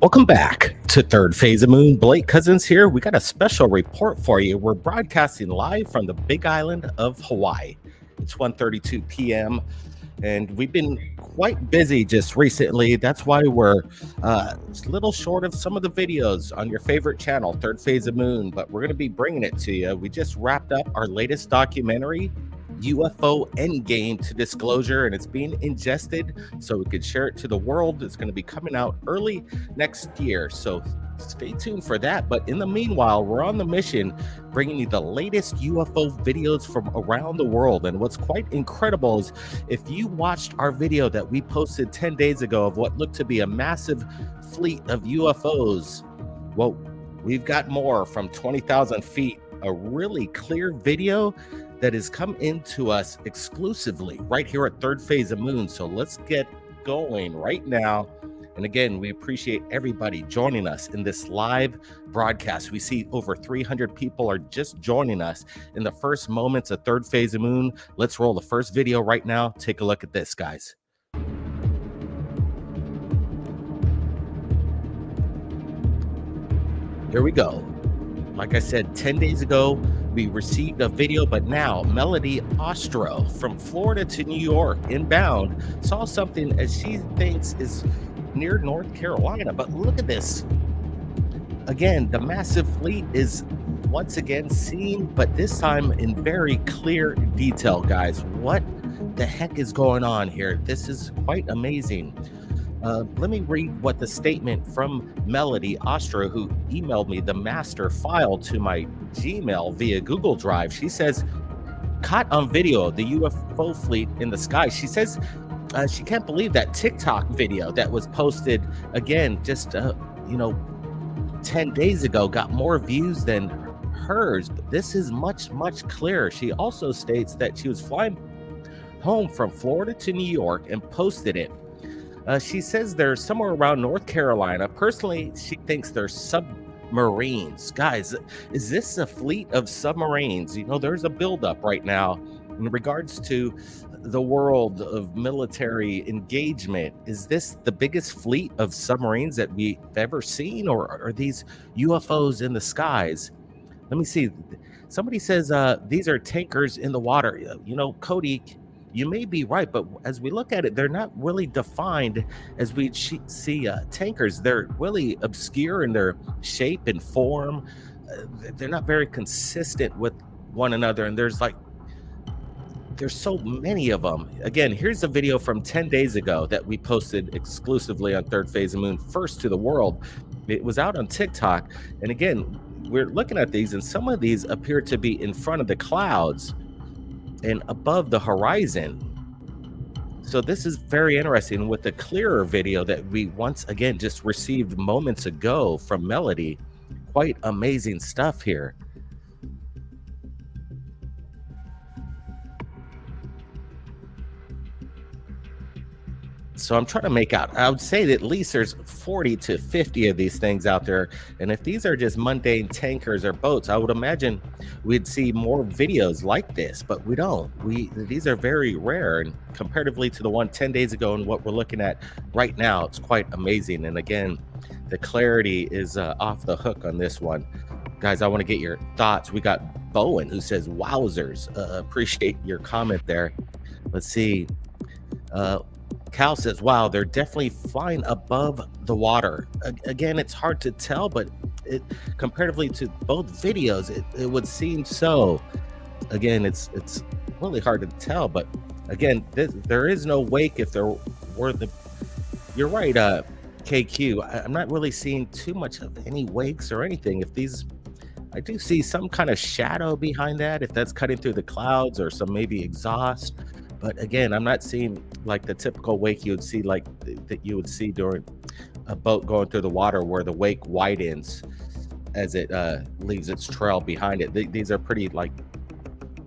Welcome back to Third Phase of Moon. Blake Cousins here. We got a special report for you. We're broadcasting live from the Big Island of Hawaii. It's 1:32 p.m. and we've been quite busy just recently. That's why we're a little short of some of the videos on your favorite channel, Third Phase of Moon, but we're going to be bringing it to you. We just wrapped up our latest documentary, UFO Endgame, to disclosure, and it's being ingested so we could share it to the world. It's going to be coming out early next year, so stay tuned for that. But in the meanwhile, we're on the mission bringing you the latest UFO videos from around the world. And what's quite incredible is if you watched our video that we posted 10 days ago of what looked to be a massive fleet of UFOs, well, we've got more from 20,000 feet, a really clear video that has come into us exclusively right here at Third Phase of Moon. So let's get going right now. And again, we appreciate everybody joining us in this live broadcast. We see over 300 people are just joining us in the first moments of Third Phase of Moon. Let's roll the first video right now. Take a look at this, guys. Here we go. Like I said, 10 days ago, we received a video, but now Melody Ostrow from Florida to New York inbound saw something as she thinks is near North Carolina. But look at this. Again, the massive fleet is once again seen, but this time in very clear detail, guys. What the heck is going on here? This is quite amazing. Let me read what the statement from Melody Ostrow, who emailed me the master file to my Gmail via Google Drive. She says, caught on video, the UFO fleet in the sky. She says she can't believe that TikTok video that was posted, again, just, 10 days ago, got more views than hers. But this is much, much clearer. She also states that she was flying home from Florida to New York and posted it. She says they're somewhere around North Carolina. Personally, she thinks they're submarines. Guys, is this a fleet of submarines? There's a buildup right now in regards to the world of military engagement. Is this the biggest fleet of submarines that we've ever seen, or are these UFOs in the skies? Let me see. Somebody says these are tankers in the water. Cody, you may be right, but as we look at it, they're not really defined as we see tankers. They're really obscure in their shape and form. They're not very consistent with one another, and there's so many of them. Again, here's a video from 10 days ago that we posted exclusively on Third Phase of Moon, first to the world. It was out on TikTok, and again, we're looking at these, and some of these appear to be in front of the clouds and above the horizon. So this is very interesting with the clearer video that we once again just received moments ago from Melody. Quite amazing stuff here. So I'm trying to make out, I would say that at least there's 40 to 50 of these things out there. And if these are just mundane tankers or boats, I would imagine we'd see more videos like this, but we don't. These are very rare, and comparatively to the one 10 days ago and what we're looking at right now, it's quite amazing. And again, the clarity is off the hook on this one. Guys, I want to get your thoughts. We got Bowen who says, wowzers. Appreciate your comment there. Let's see. Cal says, wow, they're definitely flying above the water. Again, it's hard to tell, but comparatively to both videos, it would seem so. Again, it's really hard to tell, but again, there is no wake. If there were you're right, KQ. I'm not really seeing too much of any wakes or anything. I do see some kind of shadow behind that, if that's cutting through the clouds or some maybe exhaust. But again, I'm not seeing like the typical wake you would see, like that you would see during a boat going through the water, where the wake widens as it leaves its trail behind it. These are pretty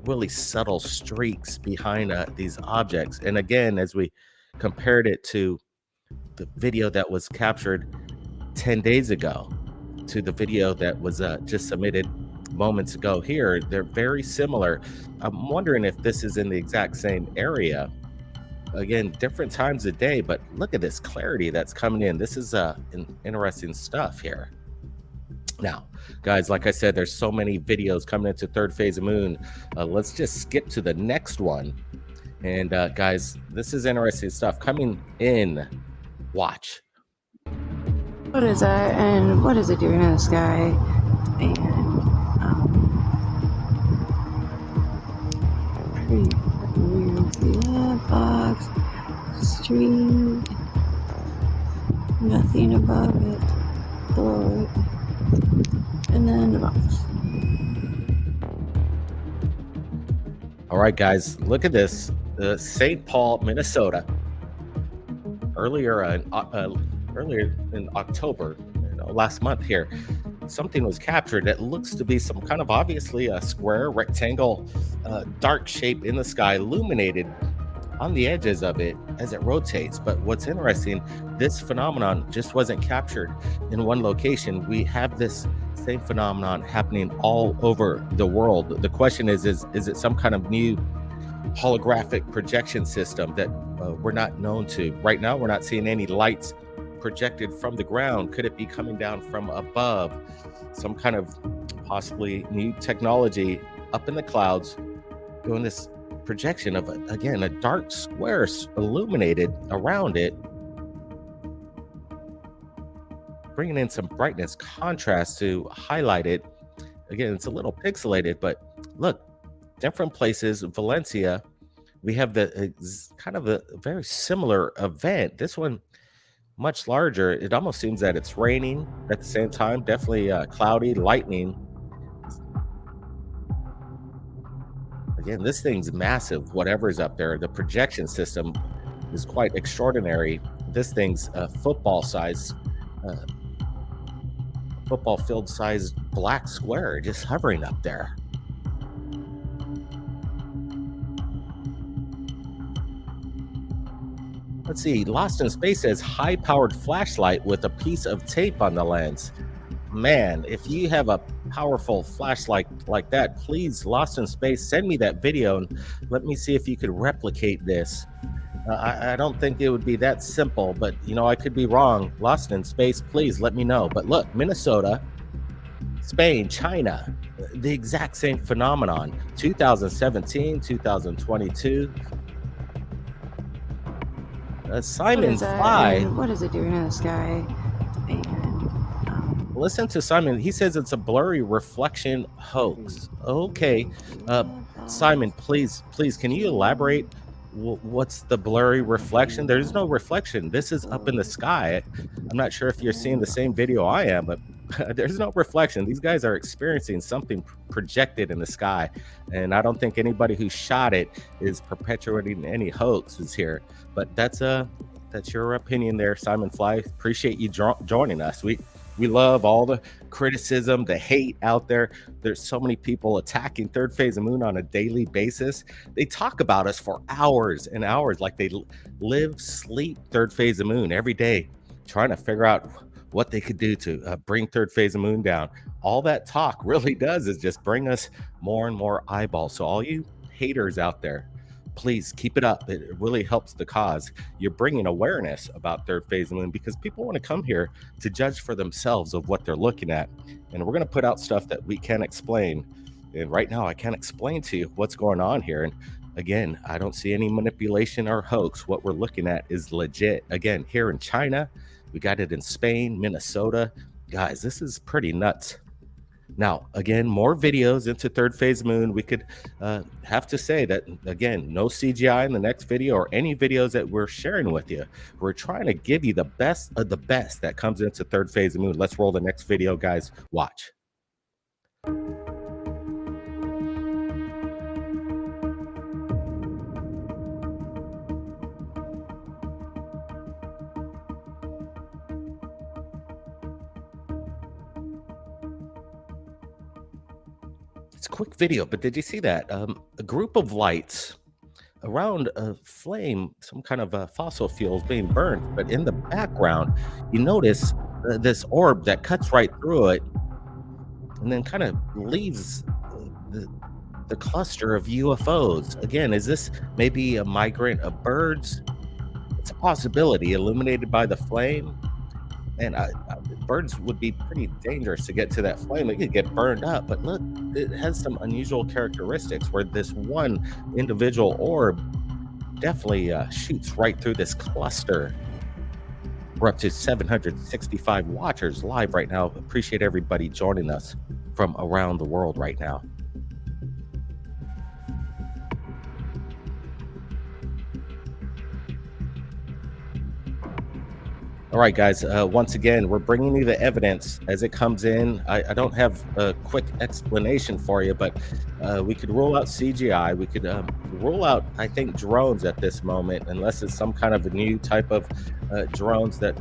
really subtle streaks behind these objects. And again, as we compared it to the video that was captured 10 days ago to the video that was just submitted moments ago here, they're very similar. I'm wondering if this is in the exact same area. again, different times of day, but look at this clarity that's coming in. This is interesting stuff here. Now, guys, like I said, there's so many videos coming into third phase of moon. Let's just skip to the next one. And guys, this is interesting stuff coming in. Watch. What is that? And what is it doing in the sky? And the box, stream, nothing above it, below it, and then the box. All right, guys, look at this. St. Paul, Minnesota. Earlier in October, last month here, something was captured that looks to be some kind of obviously a square rectangle dark shape in the sky, illuminated on the edges of it as it rotates. But what's interesting, this phenomenon just wasn't captured in one location. We have this same phenomenon happening all over the world. The question is it some kind of new holographic projection system that we're not known to? Right now, we're not seeing any lights projected from the ground. Could it be coming down from above? Some kind of possibly new technology up in the clouds doing this projection of, again, a dark square illuminated around it, bringing in some brightness, contrast to highlight it. Again, it's a little pixelated, but look, different places. Valencia, we have the kind of a very similar event. This one much larger. It almost seems that it's raining at the same time. Definitely cloudy, lightning. Again, this thing's massive. Whatever's up there, the projection system is quite extraordinary. This thing's football size, football field size black square just hovering up there. Let's see, Lost in Space says high-powered flashlight with a piece of tape on the lens. Man, if you have a powerful flashlight like that, please, Lost in Space, send me that video and let me see if you could replicate this. I don't think it would be that simple, but I could be wrong. Lost in Space, please let me know. But look, Minnesota, Spain, China, the exact same phenomenon. 2017, 2022. Simon Fly. What is it doing in the sky? And listen to Simon. He says it's a blurry reflection hoax. Okay, Simon, please, can you elaborate? What's the blurry reflection? There's no reflection. This is up in the sky. I'm not sure if you're seeing the same video I am, but there's no reflection. These guys are experiencing something projected in the sky, and I don't think anybody who shot it is perpetuating any hoaxes here. But that's your opinion there, Simon Fly. Appreciate you joining us. We love all the criticism, the hate out there. There's so many people attacking third phase of moon on a daily basis. They talk about us for hours and hours, like they live, sleep third phase of moon every day, trying to figure out what they could do to bring third phase of moon down. All that talk really does is just bring us more and more eyeballs. So all you haters out there, please keep it up. It really helps the cause. You're bringing awareness about third phase of moon because people want to come here to judge for themselves of what they're looking at. And we're going to put out stuff that we can't explain. And right now, I can't explain to you what's going on here. And again, I don't see any manipulation or hoax. What we're looking at is legit. Again, here in China, we got it in Spain, Minnesota. Guys, this is pretty nuts. Now, again, more videos into third phase moon. We could have to say that, again, no CGI in the next video or any videos that we're sharing with you. We're trying to give you the best of the best that comes into third phase of moon. Let's roll the next video, guys. Watch. It's a quick video, but did you see that? A group of lights around a flame, some kind of fossil fuels being burned, but in the background, you notice this orb that cuts right through it and then kind of leaves the cluster of UFOs. Again, is this maybe a migrant of birds? It's a possibility, illuminated by the flame. And birds would be pretty dangerous to get to that flame. It could get burned up. But look, it has some unusual characteristics where this one individual orb definitely shoots right through this cluster. We're up to 765 watchers live right now. Appreciate everybody joining us from around the world right now. All right, guys. Once again, we're bringing you the evidence as it comes in. I don't have a quick explanation for you, but we could rule out CGI. We could rule out, I think, drones at this moment, unless it's some kind of a new type of drones that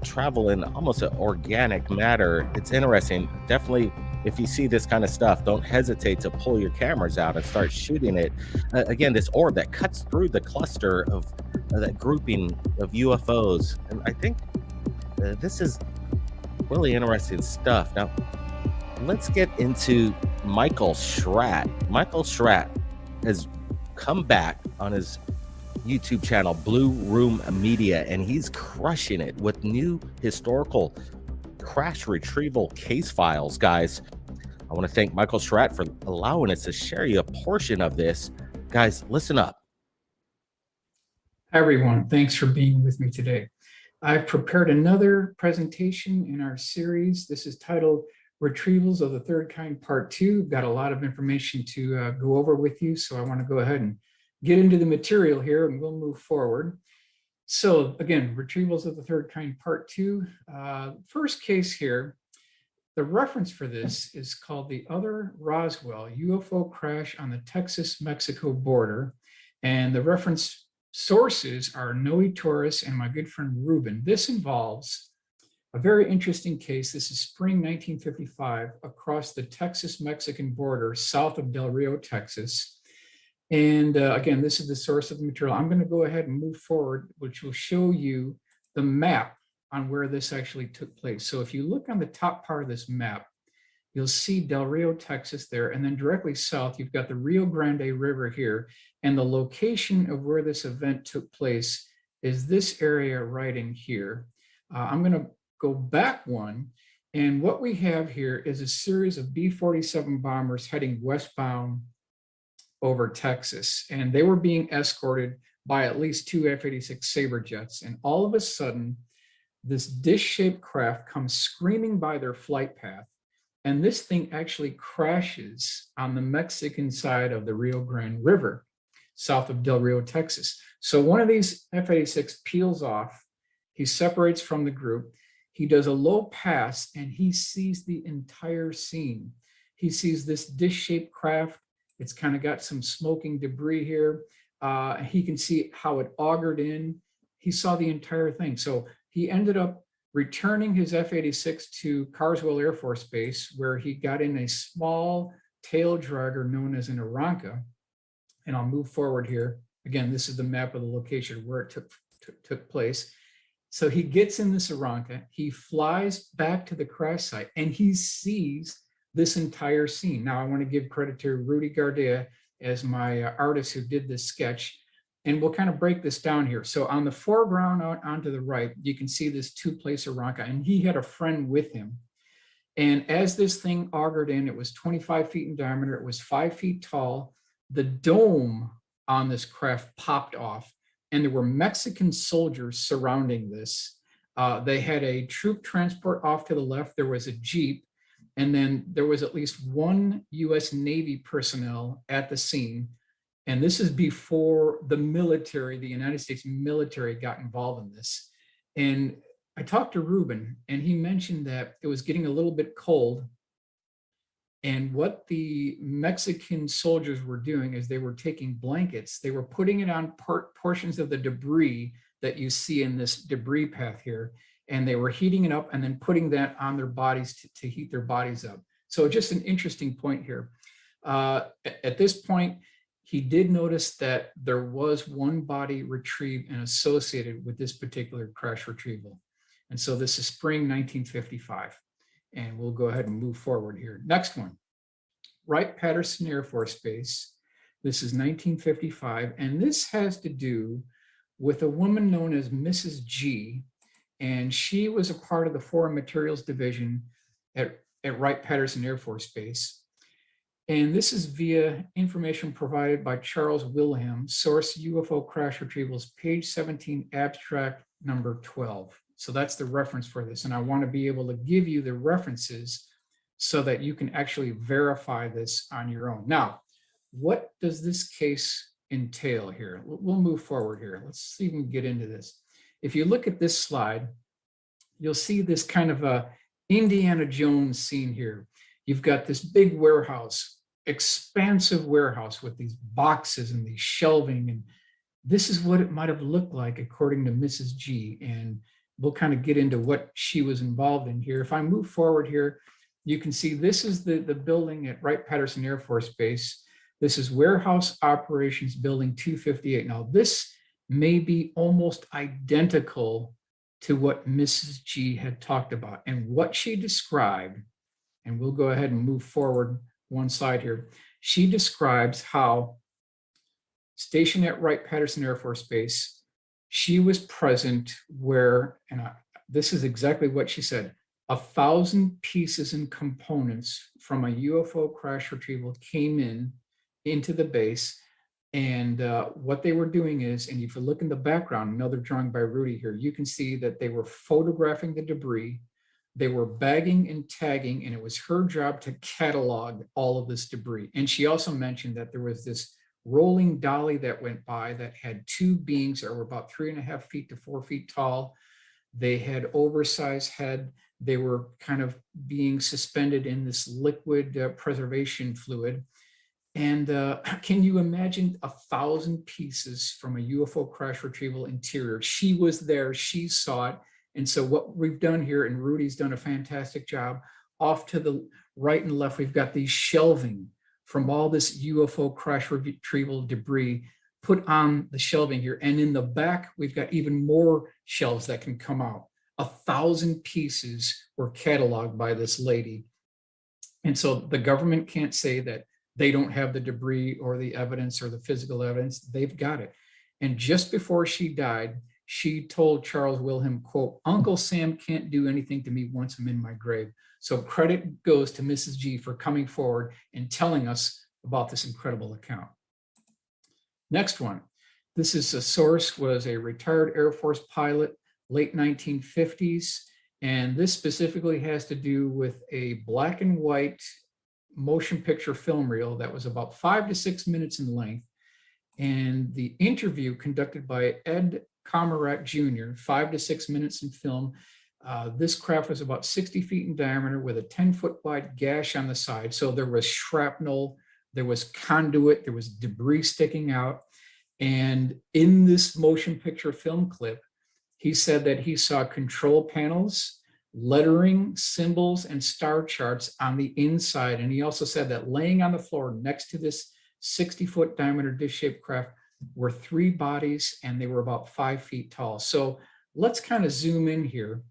travel in almost an organic matter. It's interesting. Definitely, if you see this kind of stuff, don't hesitate to pull your cameras out and start shooting it. Again, this orb that cuts through the cluster of that grouping of UFOs. And I think this is really interesting stuff. Now, let's get into Michael Schratt. Michael Schratt has come back on his YouTube channel, Blue Room Media, and he's crushing it with new historical crash retrieval case files, guys. I want to thank Michael Schratt for allowing us to share you a portion of this. Guys, listen up. Hi, everyone. Thanks for being with me today. I've prepared another presentation in our series. This is titled Retrievals of the Third Kind Part 2. I've got a lot of information to go over with you, so I want to go ahead and get into the material here and we'll move forward. So again, Retrievals of the Third Kind Part 2. First case here, the reference for this is called the Other Roswell UFO Crash on the Texas-Mexico border. And the reference sources are Noe Torres and my good friend Ruben. This involves a very interesting case. This is spring 1955 across the Texas-Mexican border south of Del Rio, Texas. And again, this is the source of the material. I'm going to go ahead and move forward, which will show you the map on where this actually took place. So if you look on the top part of this map, you'll see Del Rio, Texas there, and then directly south, you've got the Rio Grande River here, and the location of where this event took place is this area right in here. I'm going to go back one, and what we have here is a series of B-47 bombers heading westbound over Texas, and they were being escorted by at least two F-86 Sabre jets, and all of a sudden, this dish-shaped craft comes screaming by their flight path, and this thing actually crashes on the Mexican side of the Rio Grande River, south of Del Rio, Texas. So one of these F-86 peels off, he separates from the group, he does a low pass, and he sees the entire scene. He sees this dish-shaped craft. It's kind of got some smoking debris here. He can see how it augured in. He saw the entire thing. So he ended up returning his F-86 to Carswell Air Force Base, where he got in a small tail dragger known as an Aranca. And I'll move forward here. Again, this is the map of the location where it took place. So he gets in this Aranca, he flies back to the crash site, and he sees this entire scene. Now, I want to give credit to Rudy Gardea as my artist who did this sketch. And we'll kind of break this down here. So on the foreground onto the right, you can see this two-place Aranca, and he had a friend with him. And as this thing augured in, it was 25 feet in diameter, it was 5 feet tall. The dome on this craft popped off, and there were Mexican soldiers surrounding this. They had a troop transport off to the left, there was a Jeep, and then there was at least one US Navy personnel at the scene. And this is before the military, the United States military got involved in this. And I talked to Ruben, and he mentioned that it was getting a little bit cold. And what the Mexican soldiers were doing is they were taking blankets, they were putting it on portions of the debris that you see in this debris path here. And they were heating it up and then putting that on their bodies to heat their bodies up. So just an interesting point here. At this point, he did notice that there was one body retrieved and associated with this particular crash retrieval. And so this is spring 1955. And we'll go ahead and move forward here. Next one. Wright-Patterson Air Force Base. This is 1955, and this has to do with a woman known as Mrs. G, and she was a part of the Foreign Materials Division at Wright-Patterson Air Force Base. And this is via information provided by Charles Wilhelm, source UFO crash retrievals, page 17, abstract number 12. So that's the reference for this. And I want to be able to give you the references so that you can actually verify this on your own. Now, what does this case entail here? We'll move forward here. Let's see if we can get into this. If you look at this slide, you'll see this kind of a Indiana Jones scene here. You've got this big warehouse, expansive warehouse with these boxes and these shelving. And this is what it might have looked like according to Mrs. G. And we'll kind of get into what she was involved in here. If I move forward here, you can see this is the building at Wright-Patterson Air Force Base. This is Warehouse Operations Building 258. Now, this may be almost identical to what Mrs. G had talked about. And what she described, and we'll go ahead and move forward one slide here. She describes how, stationed at Wright-Patterson Air Force Base, she was present where, and this is exactly what she said, 1,000 pieces and components from a UFO crash retrieval came into the base. And what they were doing is, and if you look in the background, another drawing by Rudy here, you can see that they were photographing the debris. They were bagging and tagging, and it was her job to catalog all of this debris. And she also mentioned that there was this rolling dolly that went by that had two beings that were about 3.5 feet to 4 feet tall. They had oversized head. They were kind of being suspended in this liquid preservation fluid. And can you imagine 1,000 pieces from a UFO crash retrieval interior? She was there, she saw it. And so what we've done here, and Rudy's done a fantastic job, off to the right and left, we've got these shelving from all this UFO crash retrieval debris put on the shelving here. And in the back, we've got even more shelves that can come out. 1,000 pieces were cataloged by this lady. And so the government can't say that they don't have the debris or the evidence or the physical evidence. They've got it. And just before she died, she told Charles Wilhelm, quote, "Uncle Sam can't do anything to me once I'm in my grave." So credit goes to Mrs. G for coming forward and telling us about this incredible account. Next one. This is a source, was a retired Air Force pilot, late 1950s. And this specifically has to do with a black and white motion picture film reel that was about 5 to 6 minutes in length. And the interview conducted by Ed Comarat Jr., 5 to 6 minutes in film. This craft was about 60 feet in diameter with a 10-foot wide gash on the side. So there was shrapnel, there was conduit, there was debris sticking out. And in this motion picture film clip, he said that he saw control panels, lettering, symbols, and star charts on the inside. And he also said that laying on the floor next to this 60-foot diameter dish-shaped craft were 3 bodies, and they were about 5 feet tall. So let's kind of zoom in here.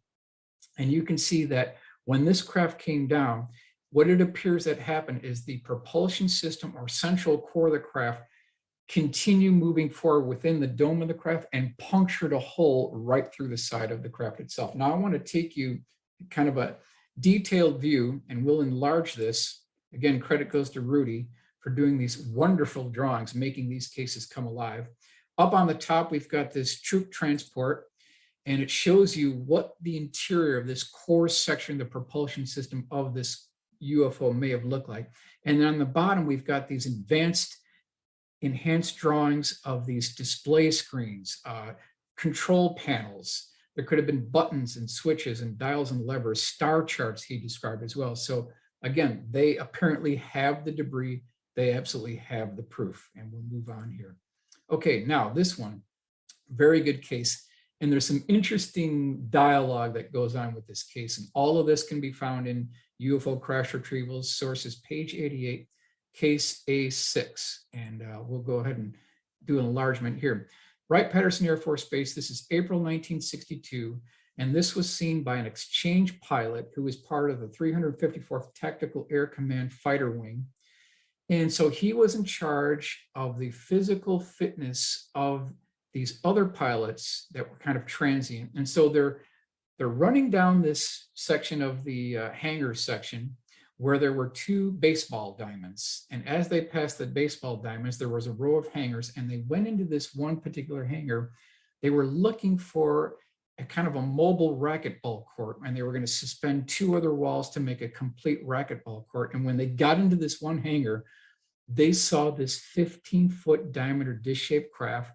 And you can see that when this craft came down, what it appears that happened is the propulsion system or central core of the craft continue moving forward within the dome of the craft and punctured a hole right through the side of the craft itself. Now I want to take you kind of a detailed view, and we'll enlarge this. Again, credit goes to Rudy for doing these wonderful drawings, making these cases come alive. Up on the top, we've got this troop transport, and it shows you what the interior of this core section, the propulsion system of this UFO may have looked like. And then on the bottom, we've got these enhanced drawings of these display screens, control panels. There could have been buttons and switches and dials and levers, star charts he described as well. So again, they apparently have the debris. They absolutely have the proof, and we'll move on here. Okay, now this one, very good case. And there's some interesting dialogue that goes on with this case. And all of this can be found in UFO crash retrievals, sources page 88, case A6. And we'll go ahead and do an enlargement here. Wright-Patterson Air Force Base, this is April 1962. And this was seen by an exchange pilot who was part of the 354th Tactical Air Command Fighter Wing. And so he was in charge of the physical fitness of these other pilots that were kind of transient. And so they're running down this section of the hangar section where there were 2 baseball diamonds. And as they passed the baseball diamonds, there was a row of hangars, and they went into this one particular hangar. They were looking for a kind of a mobile racquetball court, and they were going to suspend 2 other walls to make a complete racquetball court. And when they got into this one hangar, they saw this 15-foot diameter dish-shaped craft.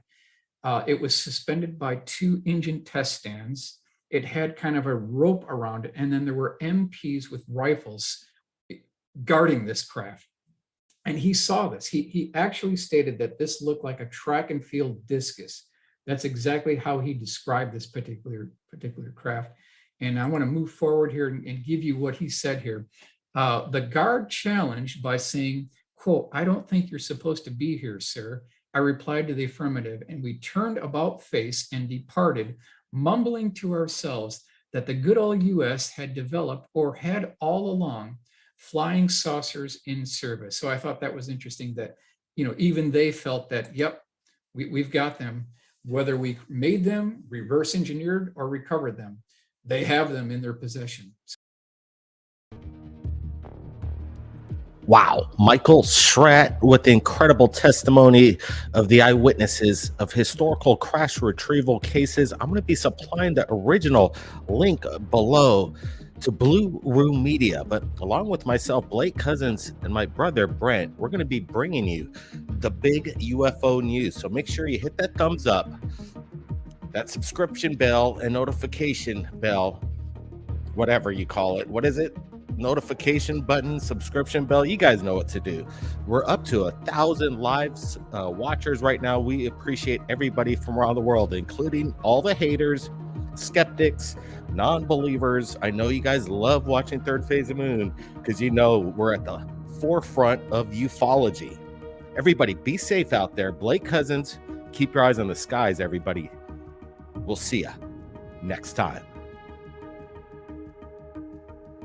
It was suspended by 2 engine test stands. It had kind of a rope around it, and then there were MPs with rifles guarding this craft. And he saw this. He actually stated that this looked like a track and field discus. That's exactly how he described this particular craft. And I want to move forward here and give you what he said here. The guard challenged by saying, quote, "I don't think you're supposed to be here, sir." I replied to the affirmative, and we turned about face and departed, mumbling to ourselves that the good old US had developed, or had all along, flying saucers in service. So I thought that was interesting that, even they felt that, yep, we've got them. Whether we made them, reverse engineered, or recovered them, they have them in their possession. Wow, Michael Schratt with the incredible testimony of the eyewitnesses of historical crash retrieval cases. I'm going to be supplying the original link below to Blue Room Media, but along with myself, Blake Cousins, and my brother Brent, we're going to be bringing you the big UFO news. So make sure you hit that thumbs up, that subscription bell, and notification bell, whatever you call it. What is it? Notification button, subscription bell. You guys know what to do. We're up to 1,000 live watchers right now. We appreciate everybody from around the world, including all the haters, skeptics, non-believers. I know you guys love watching Third Phase of Moon because we're at the forefront of ufology. Everybody be safe out there. Blake Cousins, keep your eyes on the skies, everybody. We'll see ya next time.